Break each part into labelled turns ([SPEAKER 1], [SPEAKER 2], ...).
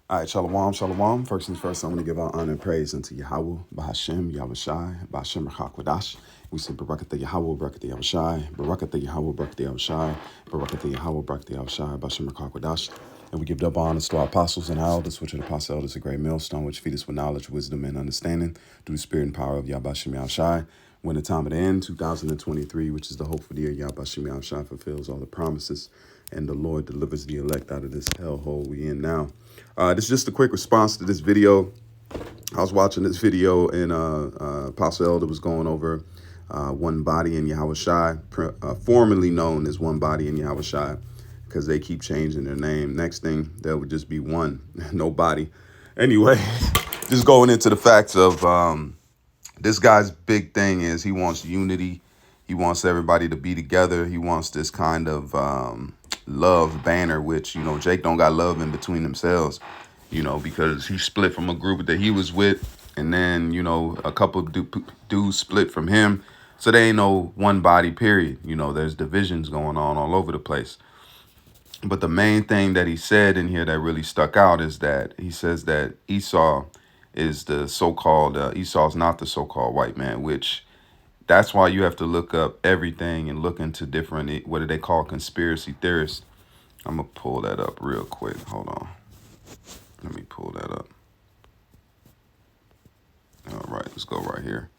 [SPEAKER 1] All right, shalom, shalom. First things first, I want to give our honor and praise unto Yahweh, Bahashem, Yahushai, Bahashem Rachakwadah. We say Barakatah Yahweh, Barakatah Yahushai, Barakatah Yahweh, Barakatah Yahushai, Barakatah Yahweh, Barakatah Yahushai, Bahashem Rachakwadah. And we give double honors to our apostles and our elders, which are the apostle elders, a great millstone, which feed us with knowledge, wisdom, and understanding through the spirit and power of Yahbashim Yahushai. When the time of the end, 2023, which is the hope for the year, Yahbashim Yahushai fulfills all the promises, and the Lord delivers the elect out of this hellhole we in now. This is just a quick response to this video. I was watching this video and Apostle Elder was going over one body in Yahushai, formerly known as one body in Yahushai, because they keep changing their name. Next thing, there would just be one, no body. Anyway, just going into the facts of this guy's big thing is he wants unity. He wants everybody to be together. He wants this kind of love banner, which, Jake don't got love in between themselves, because he split from a group that he was with. And then, a couple of dudes split from him. So there ain't no one body, period. There's divisions going on all over the place. But the main thing that he said in here that really stuck out is that he says that Esau is the so-called, Esau's not the so-called white man, which that's why you have to look up everything and look into different, what do they call conspiracy theorists. I'm going to pull that up real quick. Hold on. Let me pull that up. All right, let's go right here.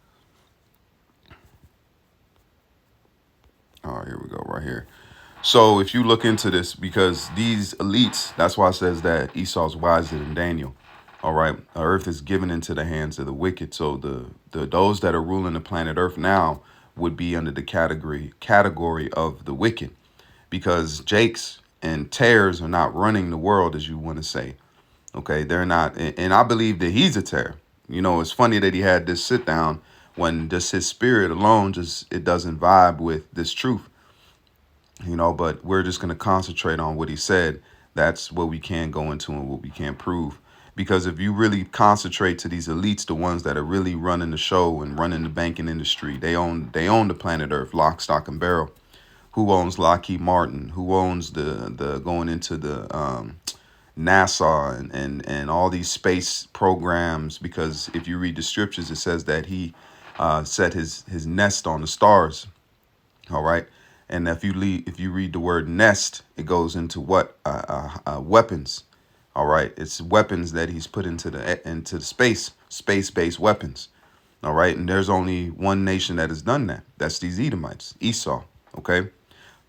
[SPEAKER 1] All right, here we go right here. So if you look into this, because these elites, that's why it says that Esau's wiser than Daniel. All right, the earth is given into the hands of the wicked. So the those that are ruling the planet Earth now would be under the category of the wicked, because Jakes and Tares are not running the world, as you want to say. Okay, they're not, and I believe that he's a terror. It's funny that he had this sit down when just his spirit alone it doesn't vibe with this truth. But we're just going to concentrate on what he said. That's what we can go into and what we can't prove. Because if you really concentrate to these elites, the ones that are really running the show and running the banking industry, they own the planet Earth, lock, stock, and barrel. Who owns Lockheed Martin? Who owns the going into the NASA and all these space programs? Because if you read the scriptures, it says that he set his nest on the stars. All right. And if you read the word nest, it goes into what weapons. All right. It's weapons that he's put into the space-based weapons. All right. And there's only one nation that has done that. That's these Edomites, Esau. OK.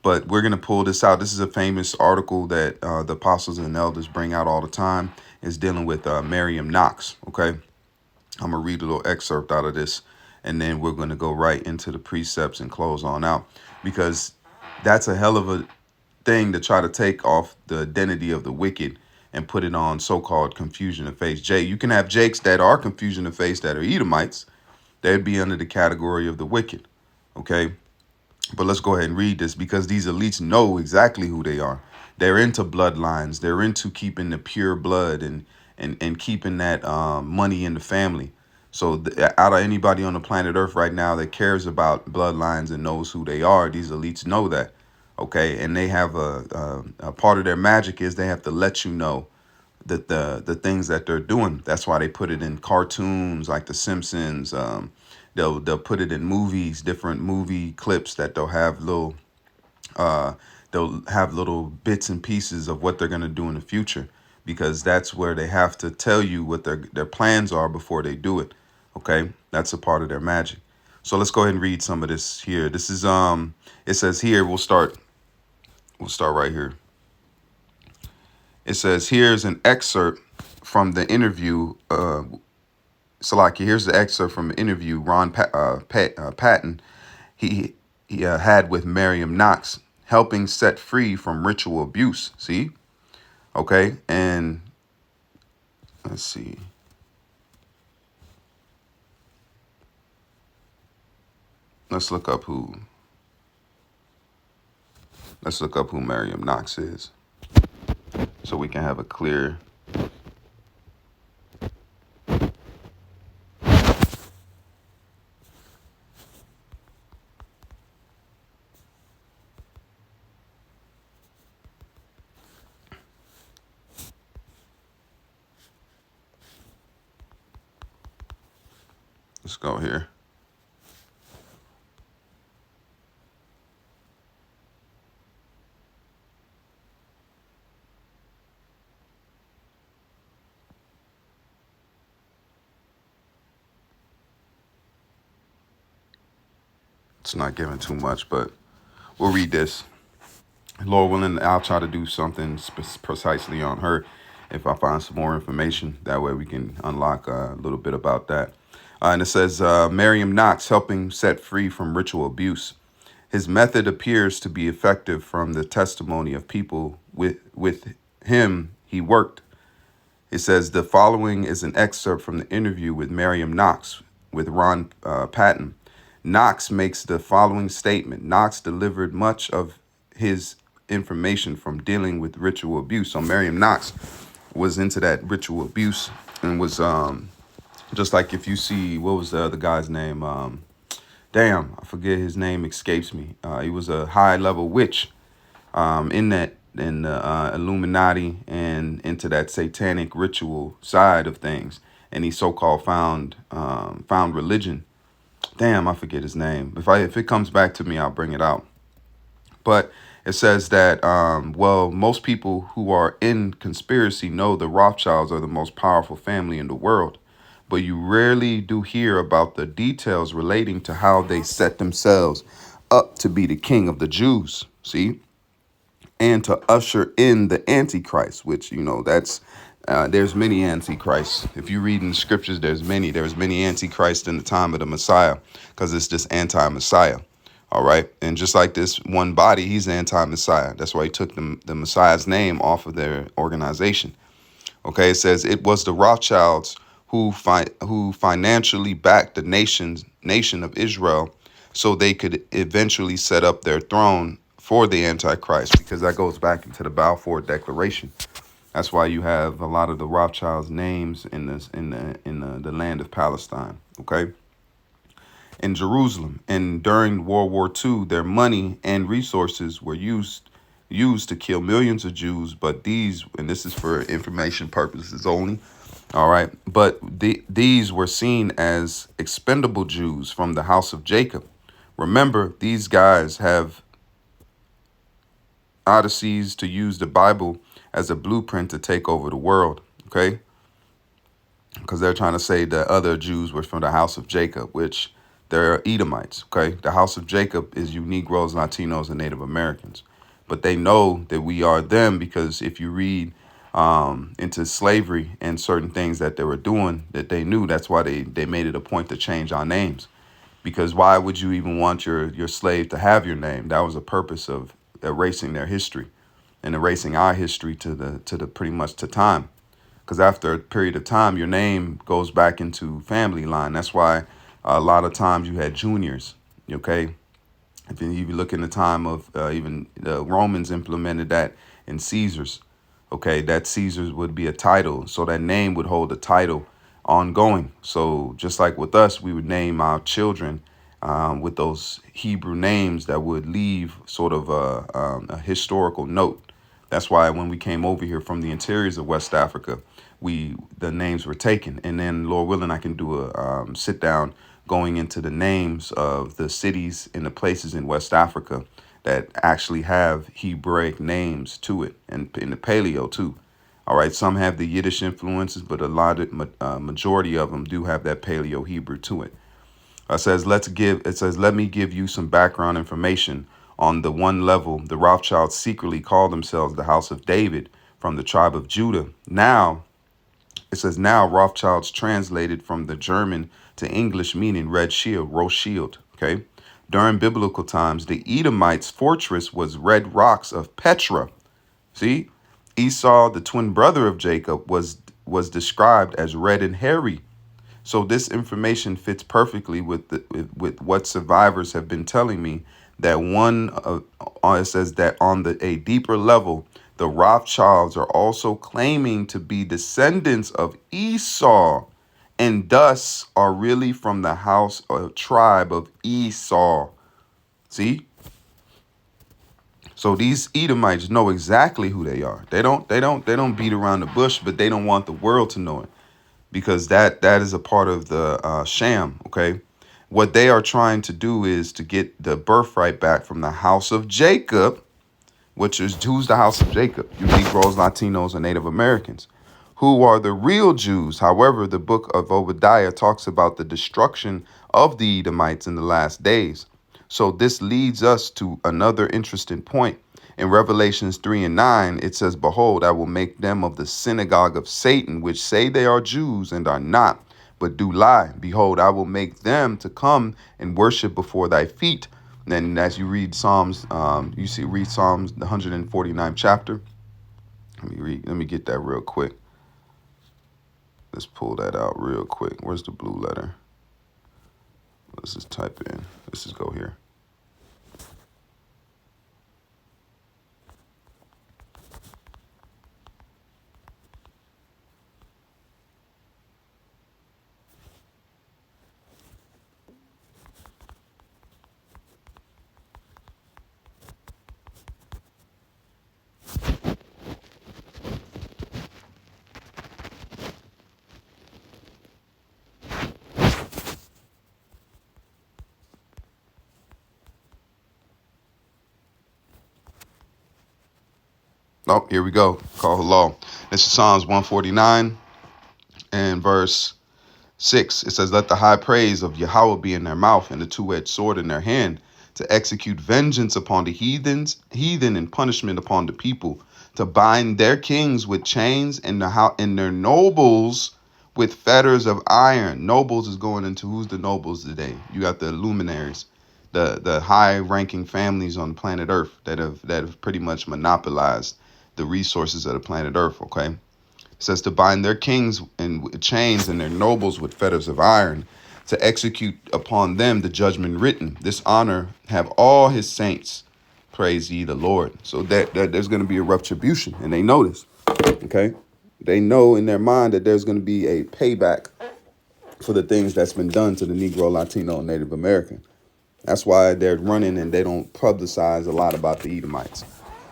[SPEAKER 1] But we're going to pull this out. This is a famous article that the apostles and elders bring out all the time. It's dealing with Miriam Knox. OK. I'm going to read a little excerpt out of this, and then we're going to go right into the precepts and close on out, because that's a hell of a thing to try to take off the identity of the wicked and put it on so-called confusion of faith. You can have Jakes that are confusion of faith that are Edomites. They'd be under the category of the wicked. Okay. But let's go ahead and read this, because these elites know exactly who they are. They're into bloodlines. They're into keeping the pure blood and keeping that money in the family. So out of anybody on the planet Earth right now that cares about bloodlines and knows who they are, these elites know that. Okay. And they have a part of their magic is they have to let you know that the things that they're doing. That's why they put it in cartoons like The Simpsons. They'll put it in movies, different movie clips that uh, they'll have little bits and pieces of what they're gonna do in the future, because that's where they have to tell you what their plans are before they do it. Okay, that's a part of their magic. So let's go ahead and read some of this here. This is it says here, we'll start right here. It says here's an excerpt from the interview. Salaki, here's the excerpt from an interview Ron Patton he had with Miriam Knox, helping set free from ritual abuse. See? Okay. And let's see. Let's look up who Miriam Knox is, so we can have a clear. Let's go here. It's not giving too much, but we'll read this. Lord willing, I'll try to do something precisely on her if I find some more information. That way we can unlock a little bit about that. And it says Miriam Knox helping set free from ritual abuse. His method appears to be effective from the testimony of people with him he worked. It says the following is an excerpt from the interview with Miriam Knox with Ron Patton. Knox makes the following statement. Knox delivered much of his information from dealing with ritual abuse. So Miriam Knox was into that ritual abuse and was just like if you see, what was the other guy's name? Damn, I forget his name, escapes me. He was a high level witch in the Illuminati and into that satanic ritual side of things. And he so-called found religion. Damn, I forget his name. If it comes back to me, I'll bring it out. But it says that well, most people who are in conspiracy know the Rothschilds are the most powerful family in the world, but you rarely do hear about the details relating to how they set themselves up to be the king of the Jews. See, and to usher in the Antichrist, which, you know, that's there's many Antichrists. If you read in the scriptures, there's many Antichrists in the time of the Messiah, because it's just anti-Messiah. All right. And just like this one body, he's anti-Messiah. That's why he took the Messiah's name off of their organization. OK, it says it was the Rothschilds who financially backed the nation of Israel so they could eventually set up their throne for the Antichrist, because that goes back into the Balfour Declaration. That's why you have a lot of the Rothschilds' names in the land of Palestine. OK, in Jerusalem, and during World War II, their money and resources were used to kill millions of Jews. But these, and this is for information purposes only, all right, but these were seen as expendable Jews from the house of Jacob. Remember, these guys have odysseys to use the Bible as a blueprint to take over the world, okay? Because they're trying to say that other Jews were from the house of Jacob, which they're Edomites, okay? The house of Jacob is you Negroes, Latinos, and Native Americans. But they know that we are them, because if you read into slavery and certain things that they were doing, that they knew, that's why they made it a point to change our names. Because why would you even want your slave to have your name? That was a purpose of erasing their history and erasing our history to the pretty much to time. Because after a period of time, your name goes back into family line. That's why a lot of times you had juniors, okay? If you look in the time of even the Romans implemented that in Caesars, okay, that Caesars would be a title. So that name would hold a title ongoing. So just like with us, we would name our children with those Hebrew names that would leave sort of a historical note. That's why when we came over here from the interiors of West Africa, the names were taken. And then, Lord willing, I can do a sit down going into the names of the cities and the places in West Africa that actually have Hebraic names to it, and in the Paleo too. All right, some have the Yiddish influences, but a lot of majority of them do have that Paleo Hebrew to it. It says, let me give you some background information on the one level. The Rothschilds secretly call themselves the House of David from the tribe of Judah. Now, it says now Rothschilds translated from the German to English, meaning red shield, rose shield. Okay. During biblical times, the Edomites' fortress was red rocks of Petra. See, Esau, the twin brother of Jacob, was described as red and hairy. So this information fits perfectly with what survivors have been telling me. That it says that on a deeper level, the Rothschilds are also claiming to be descendants of Esau, and thus are really from the house or tribe of Esau. See? So these Edomites know exactly who they are. They don't beat around the bush, but they don't want the world to know it. because that is a part of the sham. Okay, what they are trying to do is to get the birthright back from the house of Jacob, which is who's the house of Jacob? You Negroes, Latinos, and Native Americans, who are the real Jews. However, the book of Obadiah talks about the destruction of the Edomites in the last days. So this leads us to another interesting point. In Revelations 3 and 9, it says, "Behold, I will make them of the synagogue of Satan, which say they are Jews and are not, but do lie. Behold, I will make them to come and worship before thy feet." And as you read Psalms, read Psalms, the 149th chapter. Let me get that real quick. Let's pull that out real quick. Where's the blue letter? Let's just type in. Let's just go here. Oh, here we go. Call the law. This is Psalms 149 and verse 6. It says, "Let the high praise of Yahweh be in their mouth, and the two-edged sword in their hand, to execute vengeance upon the heathen, and punishment upon the people, to bind their kings with chains, and their nobles with fetters of iron." Nobles is going into who's the nobles today. You got the luminaries, the high-ranking families on planet Earth that have pretty much monopolized the resources of the planet Earth. Okay. It says to bind their kings in chains and their nobles with fetters of iron, to execute upon them the judgment written. This honor have all his saints. Praise ye the Lord. So that there's going to be a retribution, and they know this. Okay, they know in their mind that there's going to be a payback for the things that's been done to the Negro, Latino, and Native American. That's why they're running and they don't publicize a lot about the Edomites.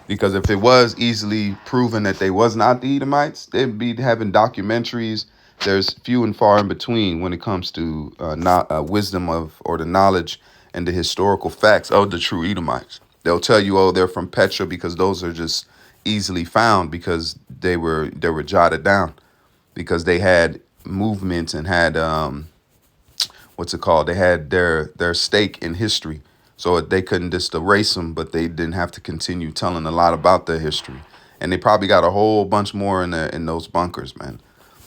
[SPEAKER 1] Because if it was easily proven that they was not the Edomites, they'd be having documentaries. There's few and far in between when it comes to not wisdom of or the knowledge and the historical facts of the true Edomites. They'll tell you, oh, they're from Petra, because those are just easily found because they were jotted down, because they had movements and had what's it called? They had their stake in history. So they couldn't just erase them, but they didn't have to continue telling a lot about their history. And they probably got a whole bunch more in those bunkers, man.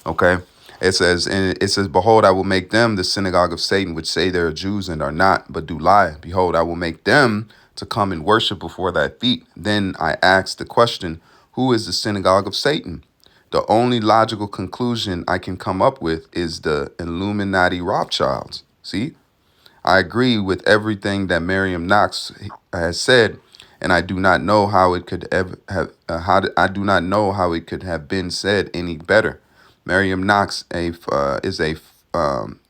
[SPEAKER 1] Okay. It says, "Behold, I will make them the synagogue of Satan, which say they are Jews and are not, but do lie. Behold, I will make them to come and worship before thy feet." Then I asked the question, who is the synagogue of Satan? The only logical conclusion I can come up with is the Illuminati Rothschilds. See? I agree with everything that Miriam Knox has said, and I do not know how it could ever have I do not know how it could have been said any better. Miriam Knox is a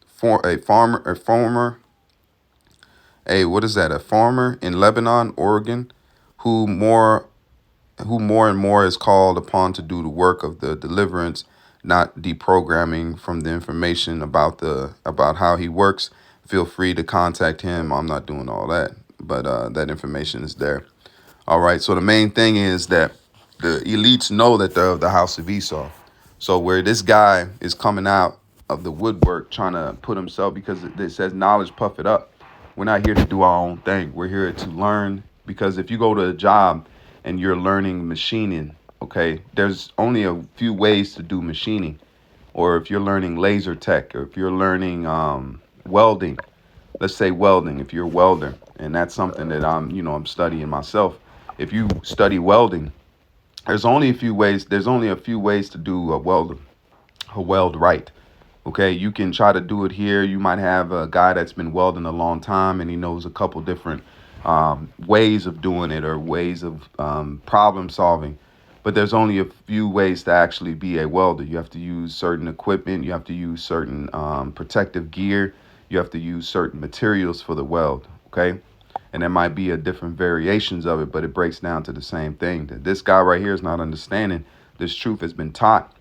[SPEAKER 1] farmer, a farmer in Lebanon, Oregon, who more and more is called upon to do the work of the deliverance, not deprogramming from the information about how he works. Feel free to contact him. I'm not doing all that, but that information is there. All right. So the main thing is that the elites know that they're of the house of Esau. So where this guy is coming out of the woodwork trying to put himself, because it says knowledge puff it up. We're not here to do our own thing. We're here to learn, because if you go to a job and you're learning machining, okay, there's only a few ways to do machining. Or if you're learning laser tech, or if you're learning welding, let's say welding, if you're a welder, and that's something that I'm studying myself. If you study welding, there's only a few ways. There's only a few ways to do a weld right. Okay, you can try to do it here. You might have a guy that's been welding a long time and he knows a couple different ways of doing it, or ways of problem solving. But there's only a few ways to actually be a welder. You have to use certain equipment. You have to use certain protective gear. You have to use certain materials for the weld. Okay. And there might be a different variations of it, but it breaks down to the same thing. That this guy right here is not understanding. This truth has been taught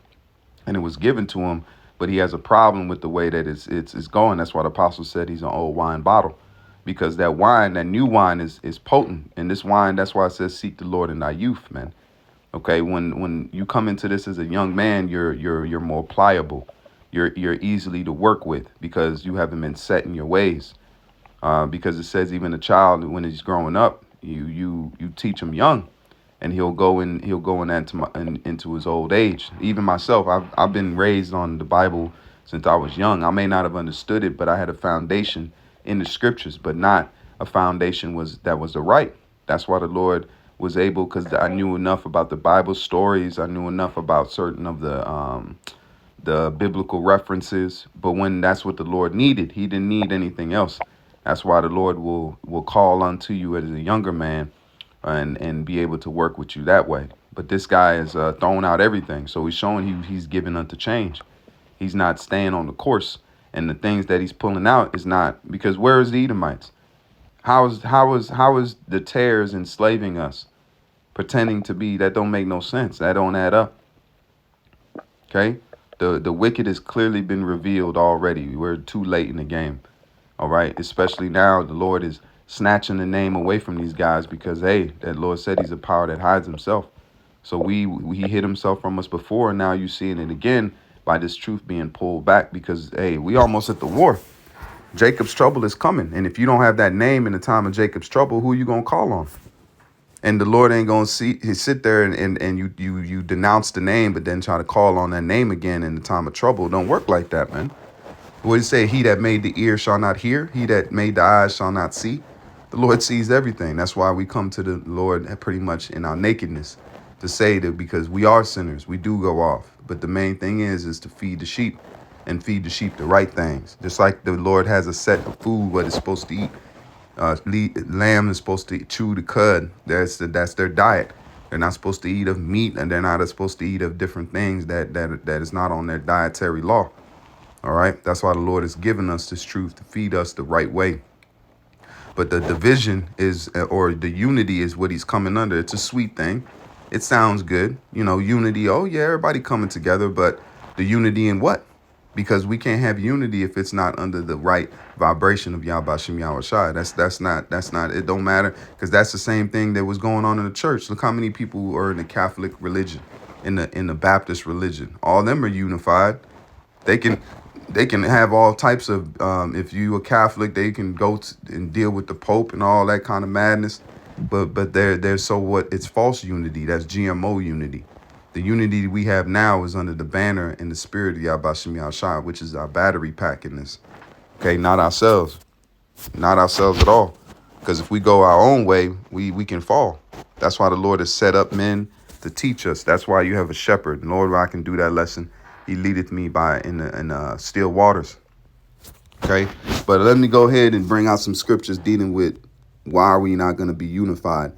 [SPEAKER 1] and it was given to him but he has a problem with the way that it's going. That's why the apostle said he's an old wine bottle, because that wine, that new wine, is potent. And this wine, that's why it says, "Seek the Lord in thy youth," man. Okay, when you come into this as a young man, you're more pliable. You're easily to work with because you haven't been set in your ways. Because it says even a child, when he's growing up, you teach him young, and he'll go into his old age. Even myself, I've been raised on the Bible since I was young. I may not have understood it, but I had a foundation in the scriptures, but not a foundation that was the right. That's why the Lord was able, because I knew enough about the Bible stories. I knew enough about certain of the biblical references. But when that's what the Lord needed, he didn't need anything else. That's why the Lord will call unto you as a younger man, and be able to work with you that way. But this guy is throwing out everything. So he's showing you he's giving unto change. He's not staying on the course. And the things that he's pulling out is not, because where is the Edomites? How is the tares enslaving us? Pretending to be, that don't make no sense. That don't add up. Okay? The wicked has clearly been revealed already. We're too late in the game. All right. Especially now, the Lord is snatching the name away from these guys because, hey, that Lord said he's a power that hides himself. So he hid himself from us before, and now you're seeing it again by this truth being pulled back because, hey, we almost at the war. Jacob's trouble is coming. And if you don't have that name in the time of Jacob's trouble, who are you going to call on? And the Lord ain't going to sit there and you denounce the name, but then try to call on that name again in the time of trouble. Don't work like that, man. What did it say? He that made the ear shall not hear. He that made the eyes shall not see. The Lord sees everything. That's why we come to the Lord pretty much in our nakedness to say that, because we are sinners. We do go off. But the main thing is to feed the sheep, and feed the sheep the right things. Just like the Lord has a set of food what it's supposed to eat. Lamb is supposed to chew the cud. That's their diet. They're not supposed to eat of meat, and they're not supposed to eat of different things that is not on their dietary law. All right. That's why the Lord has given us this truth to feed us the right way. But the division is, or the unity is what he's coming under. It's a sweet thing. It sounds good. Unity. Oh, yeah, everybody coming together. But the unity in what? Because we can't have unity if it's not under the right vibration of Yahbashim Yahushai. That's not, it don't matter, because that's the same thing that was going on in the church. Look how many people are in the Catholic religion, in the Baptist religion. All of them are unified. They can have all types of, if you a Catholic, they can go and deal with the Pope and all that kind of madness. But they're so what? It's false unity. That's GMO unity. The unity we have now is under the banner and the spirit of Yahbashim Yahushua, which is our battery pack in this. Okay, not ourselves. Not ourselves at all. Because if we go our own way, we can fall. That's why the Lord has set up men to teach us. That's why you have a shepherd. And Lord, I can do that lesson. He leadeth me by in still waters. Okay, but let me go ahead and bring out some scriptures dealing with why are we not going to be unified.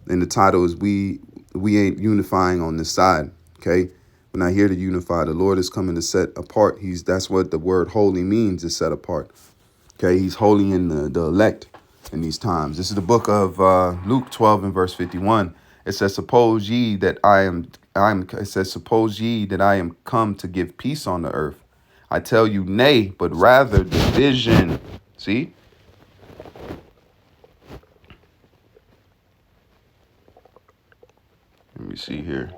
[SPEAKER 1] And the title is we ain't unifying on this side. Okay, we're not here to unify. The Lord is coming to set apart. That's what the word holy means, is set apart. Okay, he's holy in the elect in these times. This is the book of Luke 12 and verse 51. It says, suppose ye that I am come to give peace on the earth. I tell you, nay, but rather division. See? Let me see here.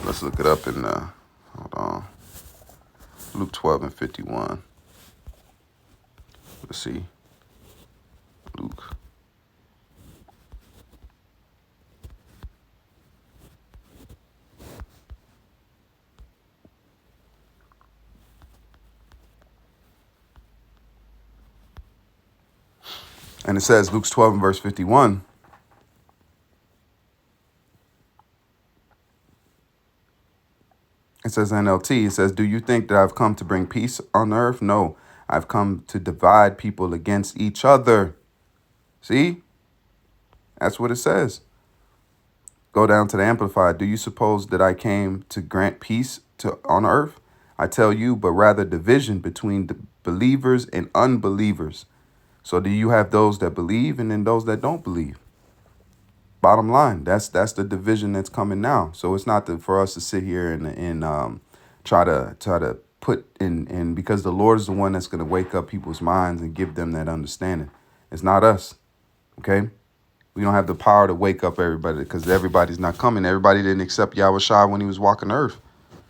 [SPEAKER 1] Let's look it up in, hold on. Luke 12 and 51. Let's see. Luke. And it says, Luke 12 and verse 51. It says NLT, it says, do you think that I've come to bring peace on earth? No, I've come to divide people against each other. See? That's what it says. Go down to the Amplified. Do you suppose that I came to grant peace on earth? I tell you, but rather division between the believers and unbelievers. So do you have those that believe and then those that don't believe? Bottom line, that's the division that's coming now. So it's not for us to sit here and try to put in, and because the Lord is the one that's going to wake up people's minds and give them that understanding. It's not us. Okay. We don't have the power to wake up everybody because everybody's not coming. Everybody didn't accept Yahweh Shai when he was walking the earth.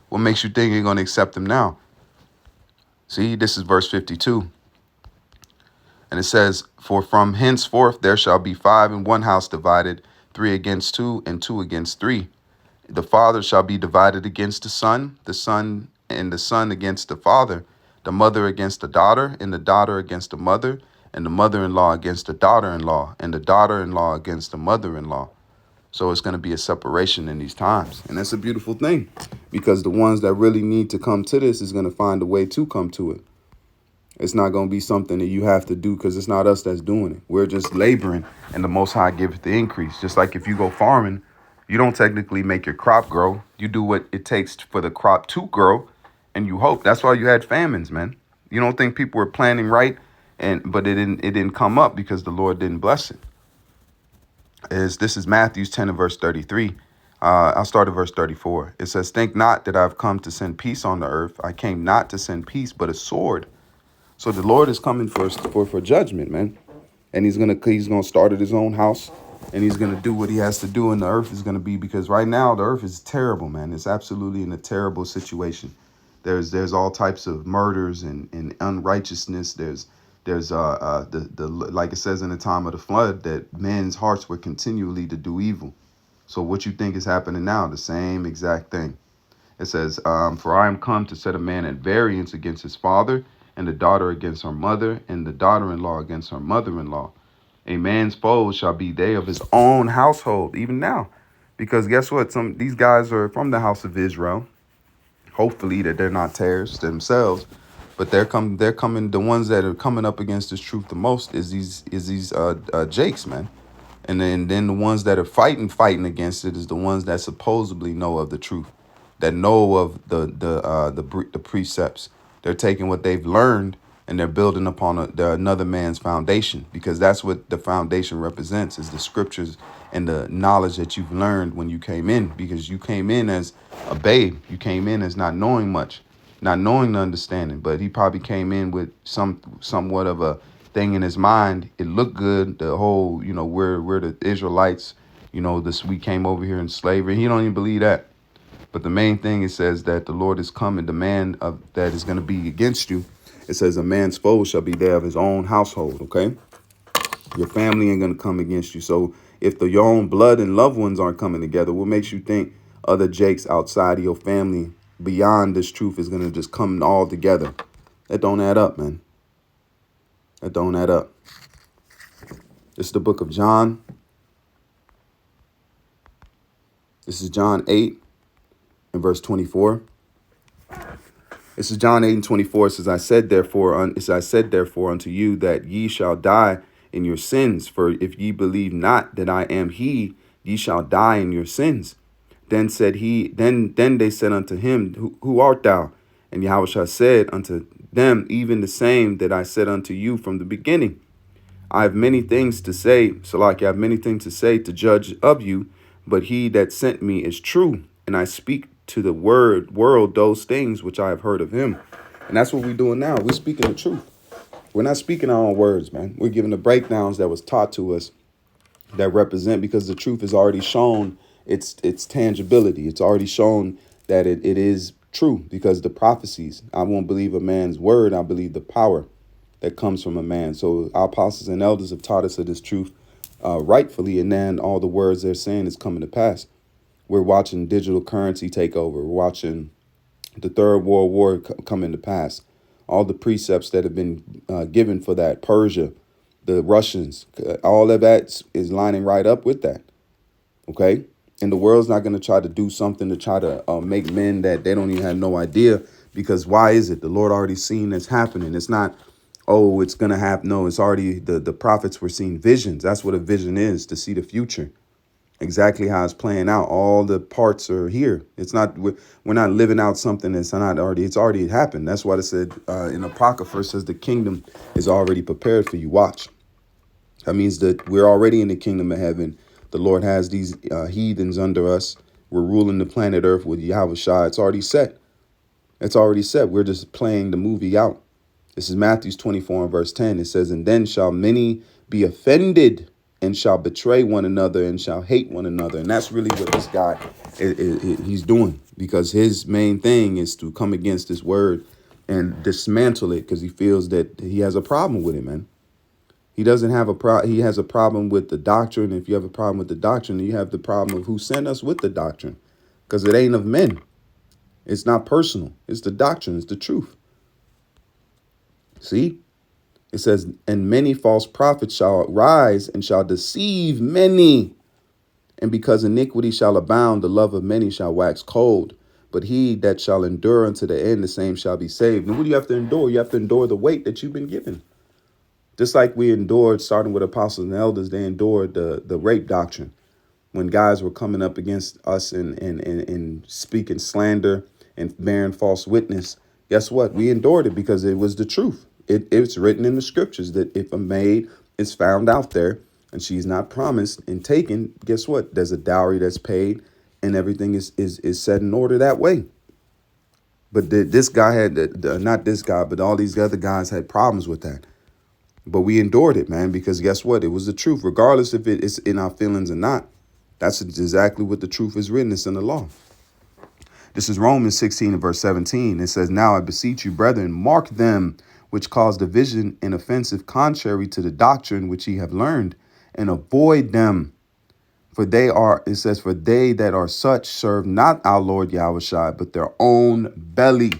[SPEAKER 1] What makes you think you're going to accept him now? See, this is verse 52. And it says, for from henceforth there shall be 5 in one house divided, 3 against 2, and 2 against 3. The father shall be divided against the son and the son against the father, the mother against the daughter, and the daughter against the mother, and the mother-in-law against the daughter-in-law, and the daughter-in-law against the mother-in-law. So it's going to be a separation in these times. And that's a beautiful thing, because the ones that really need to come to this is going to find a way to come to it. It's not going to be something that you have to do because it's not us that's doing it. We're just laboring, and the Most High giveth the increase. Just like if you go farming, you don't technically make your crop grow. You do what it takes for the crop to grow, and you hope. That's why you had famines, man. You don't think people were planning right, but it didn't come up because the Lord didn't bless it. This is Matthew 10 and verse 33. I'll start at verse 34. It says, think not that I've come to send peace on the earth. I came not to send peace, but a sword. So the Lord is coming for judgment, man. And he's gonna start at his own house, and he's gonna do what he has to do, and the earth is gonna be, because right now the earth is terrible, man. It's absolutely in a terrible situation. There's all types of murders and unrighteousness. There's like it says in the time of the flood, that men's hearts were continually to do evil. So what you think is happening now? The same exact thing. It says, for I am come to set a man at variance against his father, and the daughter against her mother, and the daughter-in-law against her mother-in-law. A man's foes shall be they of his own household, even now. Because guess what? These guys are from the house of Israel. Hopefully that they're not terrorists themselves, but they're coming. The ones that are coming up against this truth the most is these Jakes, man. And then the ones that are fighting against it is the ones that supposedly know of the truth, that know of the precepts. They're taking what they've learned and they're building upon another man's foundation, because that's what the foundation represents, is the scriptures and the knowledge that you've learned when you came in, because you came in as a babe. You came in as not knowing much, not knowing the understanding, but he probably came in with somewhat of a thing in his mind. It looked good. The whole, we're the Israelites, we came over here in slavery. He don't even believe that. But the main thing, it says that the Lord is coming, the man that is going to be against you. It says a man's foe shall be there of his own household. OK, your family ain't going to come against you. So if your own blood and loved ones aren't coming together, what makes you think other Jakes outside of your family beyond this truth is going to just come all together? That don't add up, man. That don't add up. This is the book of John. This is John 8 and verse 24. This is John 8 and 24. It says, I said therefore unto you that ye shall die in your sins. For if ye believe not that I am he, ye shall die in your sins. Then they said unto him, who art thou? And Yahushua said unto them, even the same that I said unto you from the beginning. I have many things to say, Salaki, I have many things to say to judge of you, but he that sent me is true, and I speak to the world those things which I have heard of him. And that's what we're doing now. We're speaking the truth. We're not speaking our own words, man. We're giving the breakdowns that was taught to us that represent, because the truth is already shown its tangibility. It's already shown that it is true, because the prophecies, I won't believe a man's word. I believe the power that comes from a man. So our apostles and elders have taught us of this truth rightfully, and then all the words they're saying is coming to pass. We're watching digital currency take over. We're watching the Third World War come into pass. All the precepts that have been given for that, Persia, the Russians, all of that is lining right up with that. OK, and the world's not going to try to do something to try to make men that they don't even have no idea. Because why is it? The Lord already seen this happening. It's not, oh, it's going to happen. No, it's already the prophets were seeing visions. That's what a vision is, to see the future. Exactly how it's playing out. All the parts are here. It's not, we're not living out something that's not already, it's already happened. That's what it said in Apocrypha. It says the kingdom is already prepared for you. Watch. That means that we're already in the kingdom of heaven. The Lord has these heathens under us. We're ruling the planet Earth with Yahweh Shai. It's already set. It's already set. We're just playing the movie out. This is Matthew 24 and verse 10. It says, and then shall many be offended and shall betray one another and shall hate one another. And that's really what this guy he's doing, because his main thing is to come against this word and dismantle it, because he feels that he has a problem with it, man. He doesn't have he has a problem with the doctrine. If you have a problem with the doctrine, you have the problem of who sent us with the doctrine, because it ain't of men. It's not personal. It's the doctrine. It's the truth. See? It says, and many false prophets shall rise and shall deceive many. And because iniquity shall abound, the love of many shall wax cold. But he that shall endure unto the end, the same shall be saved. And what do you have to endure? You have to endure the weight that you've been given. Just like we endured, starting with apostles and elders, they endured the rape doctrine. When guys were coming up against us and speaking slander and bearing false witness, guess what? We endured it because it was the truth. It's written in the scriptures that if a maid is found out there and she's not promised and taken, guess what? There's a dowry that's paid and everything is set in order that way. But this guy had, not this guy, but all these other guys had problems with that. But we endured it, man, because guess what? It was the truth, regardless if it is in our feelings or not. That's exactly what the truth is written. It's in the law. This is Romans 16 and verse 17. It says, now I beseech you, brethren, mark them which cause division and offensive contrary to the doctrine which ye have learned, and avoid them. For they are, it says, for they that are such serve not our Lord Yahushua, but their own belly.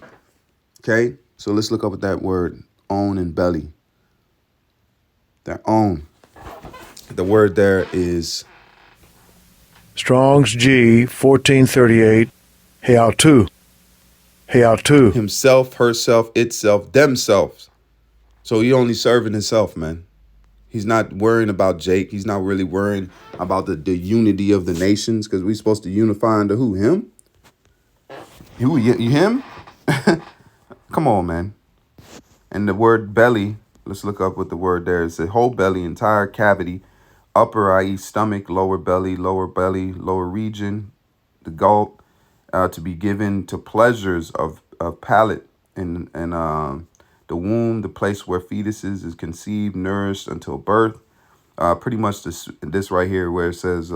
[SPEAKER 1] Okay, so let's look up at that word, own and belly. Their own. The word there is
[SPEAKER 2] Strong's G 1438. Heautu. Heautu.
[SPEAKER 1] himself, herself, itself, themselves. So he only serving himself, man. He's not worrying about Jake. He's not really worrying about the unity of the nations, because we're supposed to unify under who? Him? Who? Him? Come on, man. And the word belly, let's look up what the word there is. The whole belly, entire cavity, upper, i.e. stomach, lower belly, lower region, the gulp, to be given to pleasures of palate and the womb, the place where fetuses is conceived, nourished until birth. Pretty much this right here where it says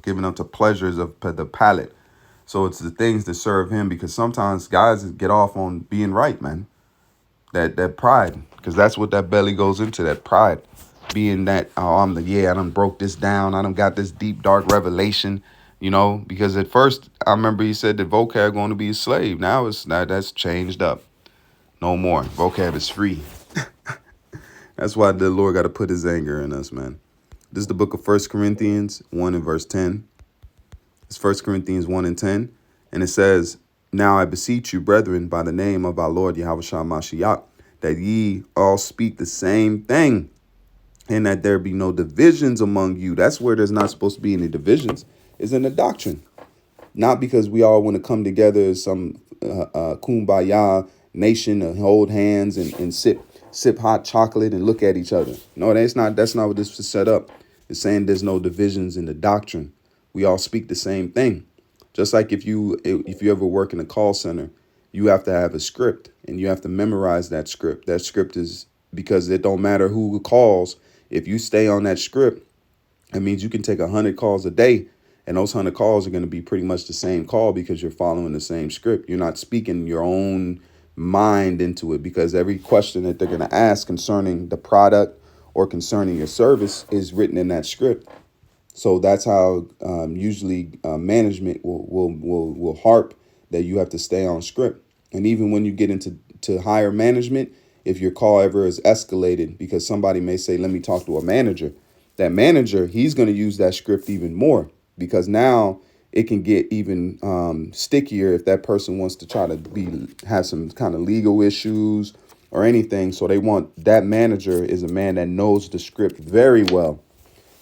[SPEAKER 1] given up to pleasures of the palate. So it's the things that serve him, because sometimes guys get off on being right, man. That pride, because that's what that belly goes into, that pride. Being that, oh, I done broke this down. I done got this deep, dark revelation, because at first I remember he said that vocab going to be a slave. Now that's changed up. No more. Vocab is free. That's why the Lord got to put his anger in us, man. This is the book of 1 Corinthians 1 and verse 10. It's 1 Corinthians 1 and 10. And it says, now I beseech you, brethren, by the name of our Lord Yahushua Mashiach, that ye all speak the same thing, and that there be no divisions among you. That's where there's not supposed to be any divisions, is in the doctrine. Not because we all want to come together as some kumbaya nation and hold hands and sip hot chocolate and look at each other. No, that's not what this is set up. It's saying there's no divisions in the doctrine. We all speak the same thing. Just like if you ever work in a call center, you have to have a script and you have to memorize that script. That script is because it don't matter who calls. If you stay on that script, it means you can take 100 calls a day, and those 100 calls are going to be pretty much the same call because you're following the same script. You're not speaking your own mind into it, because every question that they're going to ask concerning the product or concerning your service is written in that script. So that's how usually management will harp that you have to stay on script. And even when you get into higher management, if your call ever is escalated, because somebody may say, let me talk to a manager, that manager, he's going to use that script even more, because now it can get even stickier if that person wants to try to have some kind of legal issues or anything. So they want that manager is a man that knows the script very well.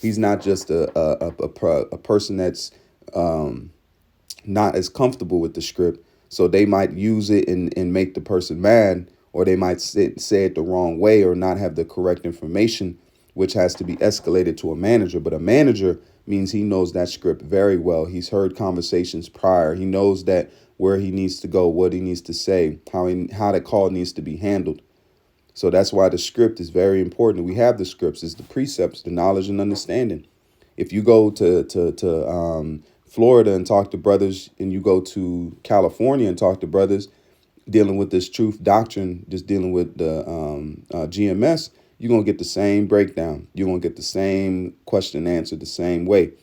[SPEAKER 1] He's not just a person that's not as comfortable with the script. So they might use it and make the person mad, or they might say it the wrong way or not have the correct information which has to be escalated to a manager. But a manager means he knows that script very well. He's heard conversations prior. He knows that where he needs to go, what he needs to say, how that call needs to be handled. So that's why the script is very important. We have the scripts, it's the precepts, the knowledge and understanding. If you go to Florida and talk to brothers, and you go to California and talk to brothers dealing with this truth doctrine, just dealing with the GMS, you're gonna get the same breakdown. You're gonna get the same question answered the same way.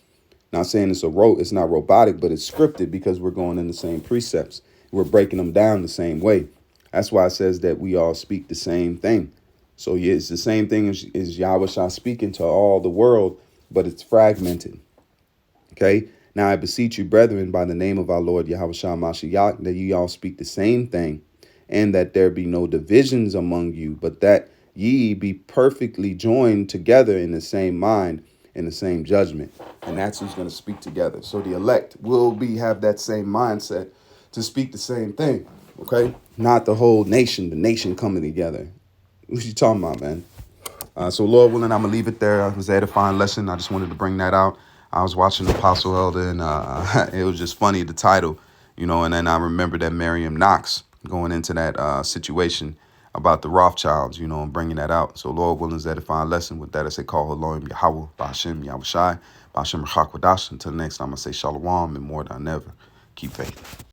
[SPEAKER 1] Not saying it's not robotic, but it's scripted because we're going in the same precepts. We're breaking them down the same way. That's why it says that we all speak the same thing. So yeah, it's the same thing as Yahweh Shah speaking to all the world, but it's fragmented. Okay. Now I beseech you, brethren, by the name of our Lord Yahweh Shah Mashiach, that ye all speak the same thing, and that there be no divisions among you, but that ye be perfectly joined together in the same mind, in the same judgment. And that's who's going to speak together. So the elect will have that same mindset to speak the same thing. Okay. Not the whole nation, the nation coming together. What you talking about, man? So Lord willing, I'm gonna leave it there. It was an edifying lesson. I just wanted to bring that out. I was watching Apostle Elder, and it was just funny, the title, and then I remember that Miriam Knox going into that situation about the Rothschilds, and bringing that out. So Lord willing, is edifying lesson. With that, I say, call Elohim Yahweh, Ba'ashem Yahweh Shai, Ba'ashem Rachak Wadash. Until next time, I say Shalom and more than ever. Keep faith.